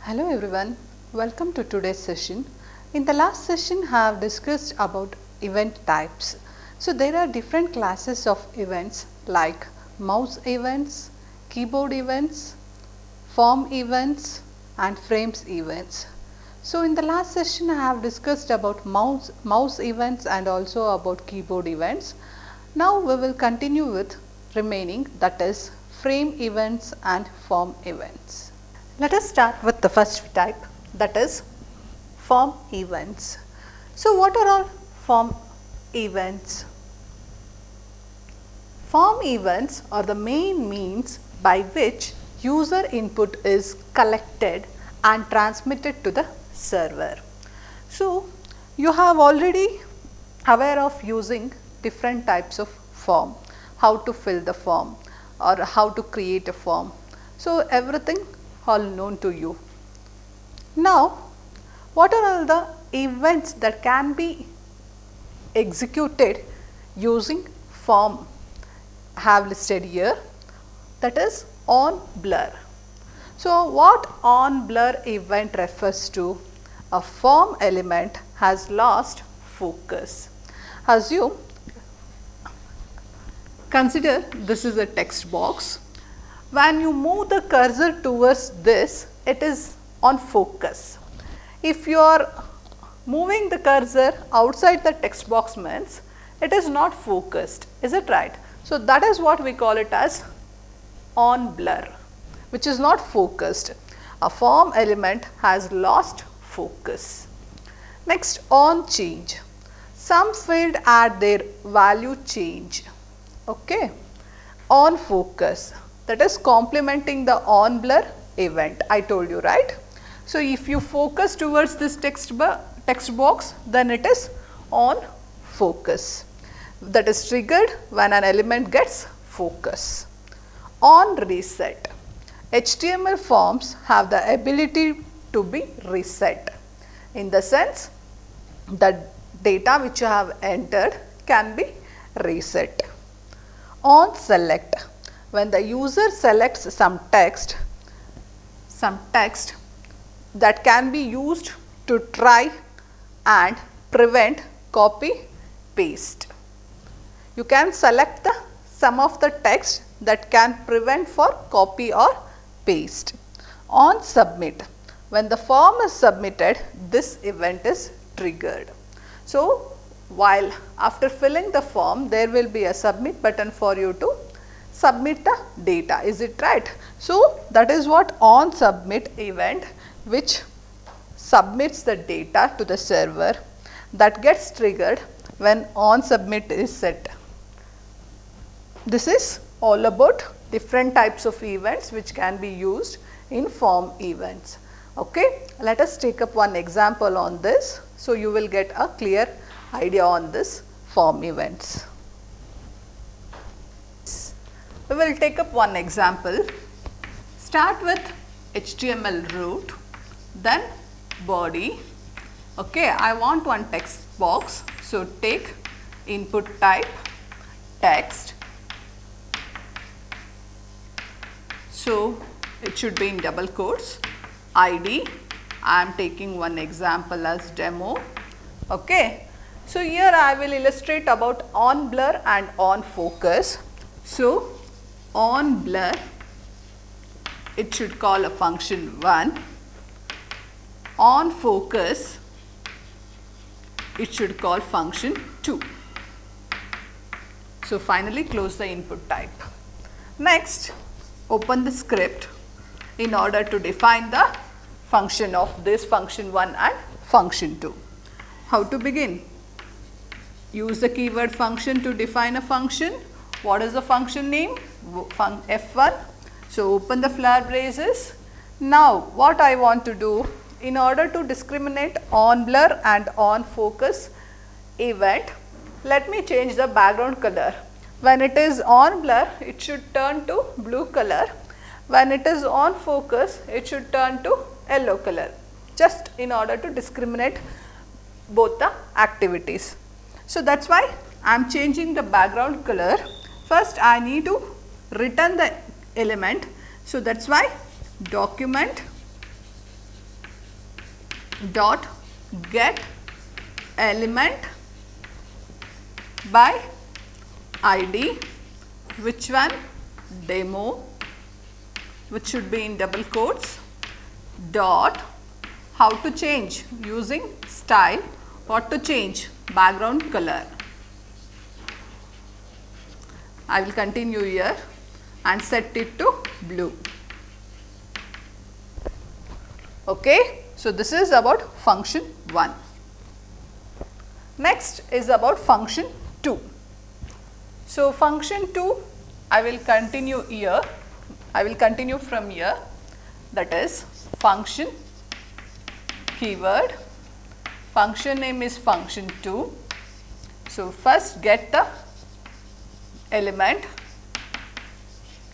Hello everyone, welcome to today's session. In the last session I have discussed about event types. So there are different classes of events like mouse events, keyboard events, form events and frames events. So in the last session I have discussed about mouse events and also about keyboard events. Now we will continue with remaining, that is frame events and form events. Let us start with the first type, that is form events. So what are all form events? Form events are the main means by which user input is collected and transmitted to the server. So you have already aware of using different types of form, how to fill the form or how to create a form. So everything all known to you. Now what are all the events that can be executed using form I have listed here, that is on blur. So what on blur event refers to? A form element has lost focus. Consider this is a text box. When you move the cursor towards this, it is on focus. If you are moving the cursor outside the text box means it is not focused, is it right? So that is what we call it as on blur, which is not focused. A form element has lost focus. Next, on change. Some field at their value change. Okay. On focus, that is complementing the on blur event, I told you, right? So if you focus towards this text box, then it is on focus. That is triggered when an element gets focus. On reset. HTML forms have the ability to be reset, in the sense the data which you have entered can be reset. On select. When the user selects some text that can be used to try and prevent copy paste. You can select some of the text that can prevent for copy or paste. On submit. When the form is submitted, this event is triggered. So while after filling the form, there will be a submit button for you to submit the data, is it right? So that is what on submit event, which submits the data to the server, that gets triggered when on submit is set. This is all about different types of events which can be used in form events. Okay, let us take up one example on this, so you will get a clear idea on this form events. We will take up one example. Start with HTML root, then body. Okay, I want one text box, so take input type text. So it should be in double quotes. ID, I am taking one example as demo. Okay, so here I will illustrate about on blur and on focus. So on blur, it should call a function 1. On focus, it should call function 2. So finally close the input type. Next, open the script in order to define the function of this function 1 and function 2. How to begin? Use the keyword function to define a function. What is the function name? F1. So open the flower braces. Now what I want to do, in order to discriminate on blur and on focus event, let me change the background color. When it is on blur, it should turn to blue color. When it is on focus, it should turn to yellow color, just in order to discriminate both the activities. So that's why I am changing the background color. First I need to return the element. So that's why document dot get element by id, which one? Demo, which should be in double quotes, dot how to change using style, what to change? Background color. I will continue here and set it to blue. Okay. So, this is about function 1. Next is about function 2. So, function 2 I will continue here, I will continue from here, that is function keyword, function name is function 2. So, first get the element,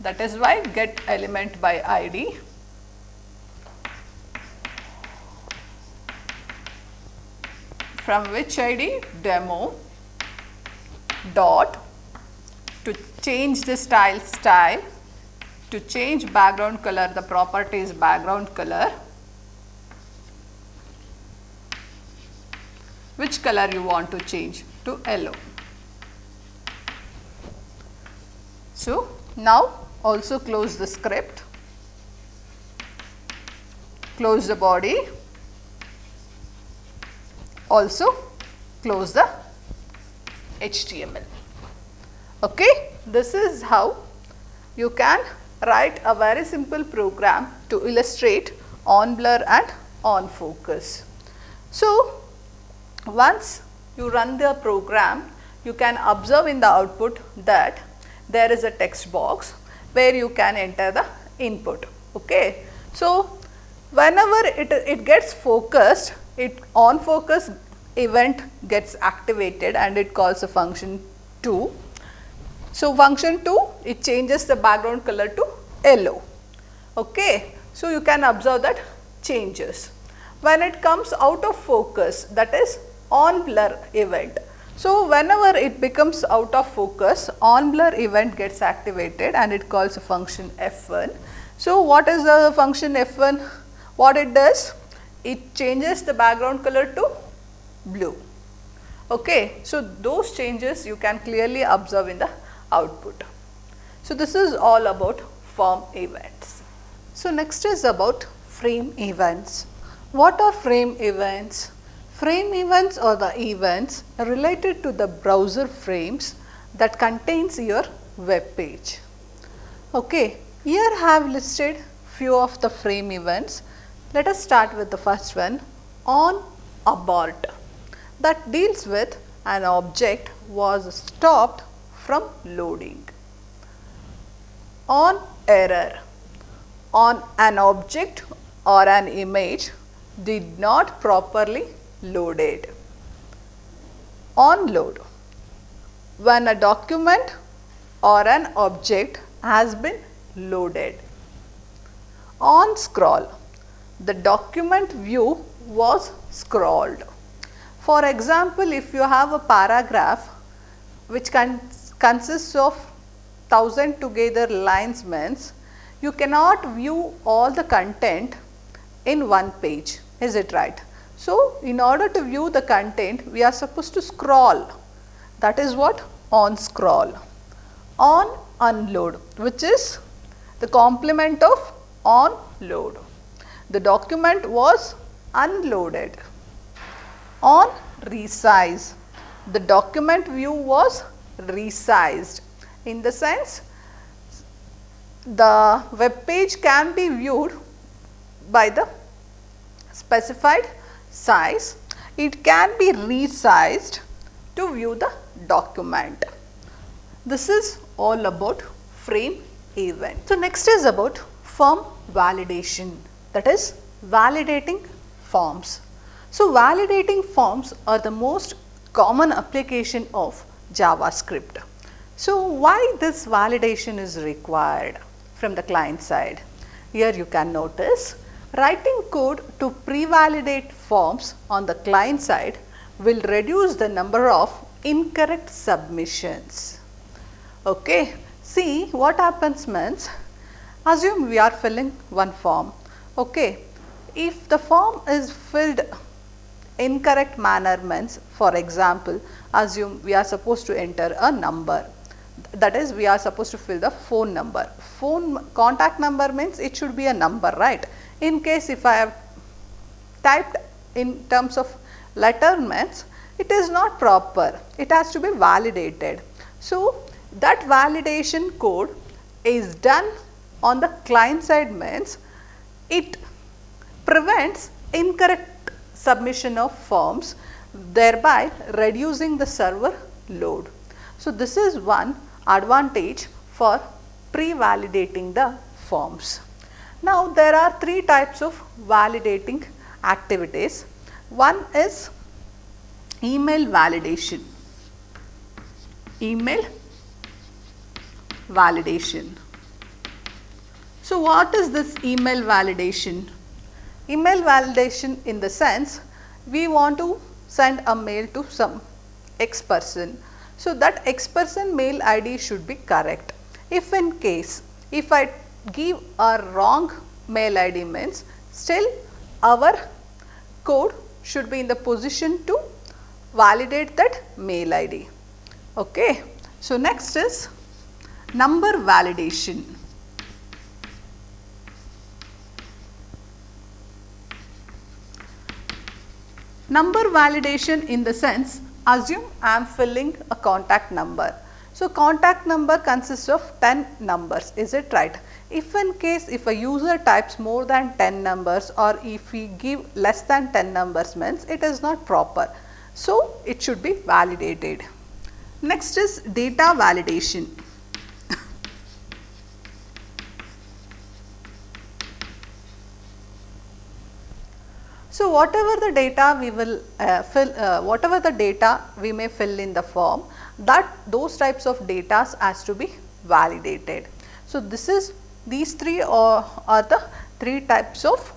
that is why get element by id, from which id? Demo, dot to change the style, to change background color, the property is background color, which color you want to change? To yellow. So, now also close the script, close the body, also close the HTML. Okay, this is how you can write a very simple program to illustrate on blur and on focus. So, once you run the program, you can observe in the output that there is a text box where you can enter the input. Okay. So, whenever it gets focused, it on focus event gets activated and it calls a function 2. So, function 2, it changes the background color to yellow. Okay. So, you can observe that changes. When it comes out of focus, that is on blur event. So, whenever it becomes out of focus, on blur event gets activated and it calls a function f1. So, what is the function f1? What it does? It changes the background color to blue. Okay. So, those changes you can clearly observe in the output. So, this is all about form events. So, next is about frame events. What are frame events? Frame events are the events related to the browser frames that contains your web page. Okay. Here I have listed few of the frame events. Let us start with the first one, on abort, that deals with an object was stopped from loading. On error, on an object or an image did not properly loaded. On load, when a document or an object has been loaded. On scroll, the document view was scrolled. For example, if you have a paragraph which consists of 1000 together lines, means you cannot view all the content in one page, is it right? So, in order to view the content, we are supposed to scroll, that is what? On scroll. On unload, which is the complement of on load. The document was unloaded. On resize, the document view was resized, in the sense the web page can be viewed by the specified size, it can be resized to view the document. This is all about frame event. So, next is about form validation, that is validating forms. So, validating forms are the most common application of JavaScript. So, why this validation is required from the client side? Here you can notice, writing code to pre-validate forms on the client side will reduce the number of incorrect submissions. Okay. See, what happens means, assume we are filling one form. Okay. if the form is filled incorrect manner means, for example, assume we are supposed to enter a number, that is we are supposed to fill the phone number. Phone contact number means it should be a number, right? In case if I have typed in terms of letter means it is not proper, it has to be validated. So, that validation code is done on the client side means it prevents incorrect submission of forms, thereby reducing the server load. So, this is one advantage for pre-validating the forms. Now, there are three types of validating activities. One is email validation. Email validation. So, what is this email validation? Email validation in the sense we want to send a mail to some X person. So, that X person mail ID should be correct. If in case if I give a wrong mail ID means still our code should be in the position to validate that mail ID. Okay. So, next is number validation. Number validation in the sense, assume I am filling a contact number. So, contact number consists of 10 numbers, is it right? If in case if a user types more than 10 numbers or if we give less than 10 numbers means it is not proper. So, it should be validated. Next is data validation. So, whatever the data we will whatever the data we may fill in the form, that those types of data has to be validated. So, these three are the three types of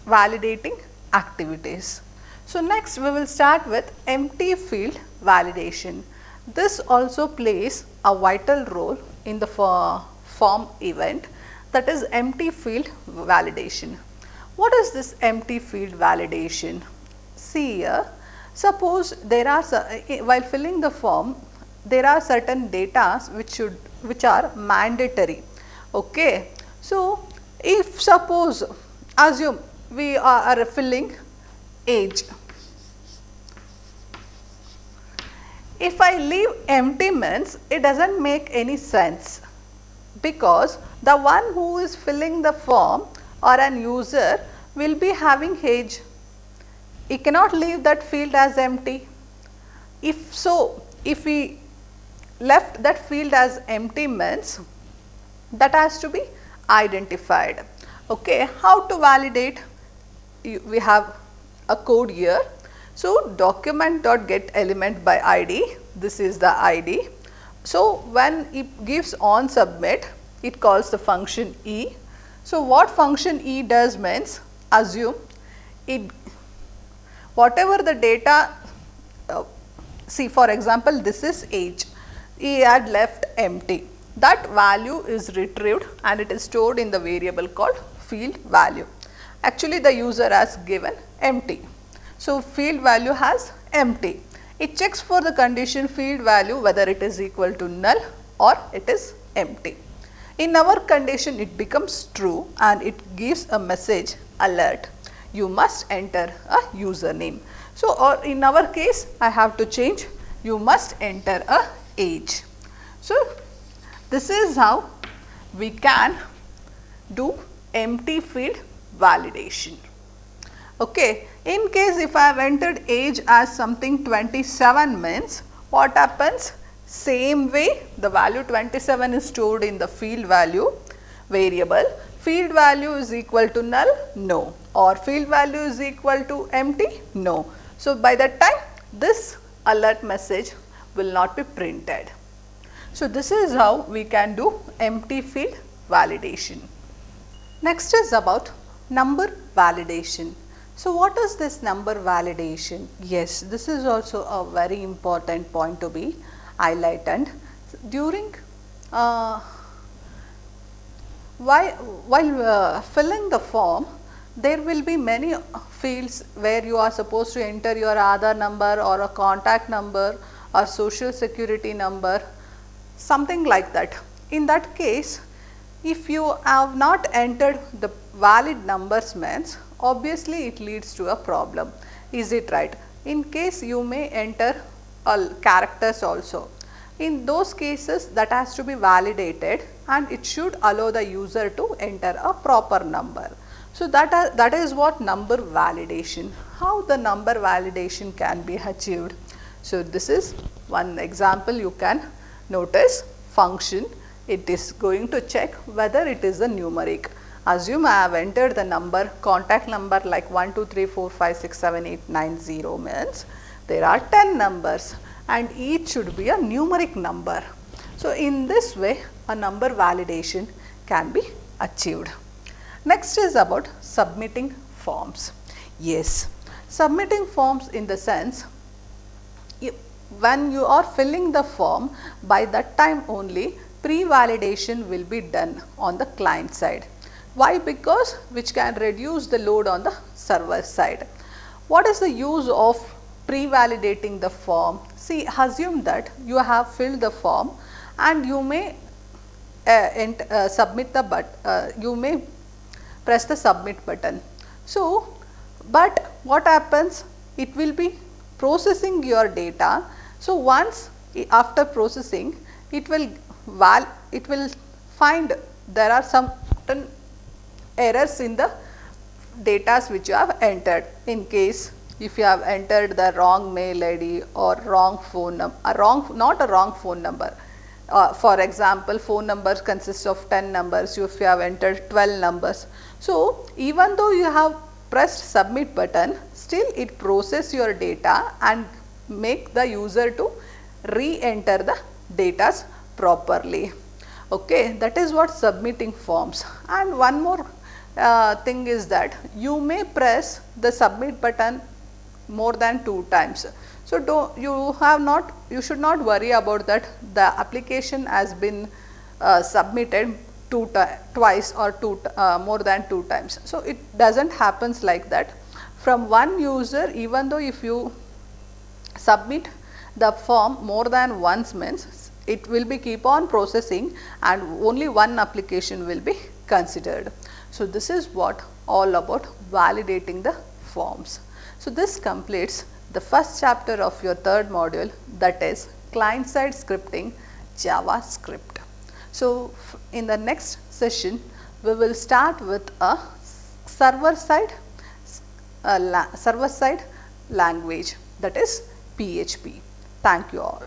validating activities. So, next we will start with empty field validation. This also plays a vital role in the form event, that is empty field validation. What is this empty field validation? See here, suppose there are while filling the form there are certain data which are mandatory. Okay. So, if suppose assume we are filling age, if I leave empty means it does not make any sense, because the one who is filling the form or an user will be having age. He cannot leave that field as empty. If so, if we left that field as empty means that has to be identified. Okay, how to validate? We have a code here. So, document.getElement by ID, this is the ID. So, when it gives on submit, it calls the function E. So, what function E does means, assume it whatever the data, see for example, this is age, he had left empty, that value is retrieved and it is stored in the variable called field value. Actually the user has given empty. So, field value has empty. It checks for the condition field value whether it is equal to null or it is empty. In our condition it becomes true and it gives a message alert, you must enter a username. So, or in our case I have to change, you must enter a age. So, this is how we can do empty field validation. Okay. In case if I have entered age as something 27 means, what happens? Same way the value 27 is stored in the field value variable. Field value is equal to null? No. Or field value is equal to empty? No. So, by that time this alert message will not be printed. So, this is how we can do empty field validation. Next is about number validation. So, what is this number validation? Yes, this is also a very important point to be highlighted. During while filling the form, there will be many fields where you are supposed to enter your Aadhaar number or a contact number or social security number, something like that. In that case, if you have not entered the valid numbers means, obviously it leads to a problem. Is it right? In case you may enter characters also. In those cases, that has to be validated and it should allow the user to enter a proper number. So, that is what number validation, how the number validation can be achieved. So, this is one example you can notice. Function, it is going to check whether it is a numeric. Assume I have entered the number, contact number like 1, 2, 3, 4, 5, 6, 7, 8, 9, 0 means there are 10 numbers and each should be a numeric number. So, in this way a number validation can be achieved. Next is about submitting forms. Yes, submitting forms in the sense, when you are filling the form, by that time only pre-validation will be done on the client side. Why? Because which can reduce the load on the server side. What is the use of pre-validating the form? See, assume that you have filled the form and you may submit the you may press the submit button. So, but what happens? It will be processing your data. So, once after processing, it will find there are some certain errors in the data which you have entered. In case if you have entered the wrong mail ID or wrong phone number, not a wrong phone number. For example, phone numbers consist of 10 numbers, if you have entered 12 numbers. So, even though you have pressed submit button, still it process your data and make the user to re-enter the data properly. Okay, that is what submitting forms. And one more thing is that you may press the submit button more than 2 times. So, you should not worry about that the application has been submitted twice or more than 2 times. So, it does not happens like that. From one user, even though if you submit the form more than once means, it will be keep on processing and only one application will be considered. So, this is what all about validating the forms. So, this completes the first chapter of your third module, that is client side scripting JavaScript. So, in the next session we will start with a server side language, that is PHP. Thank you all.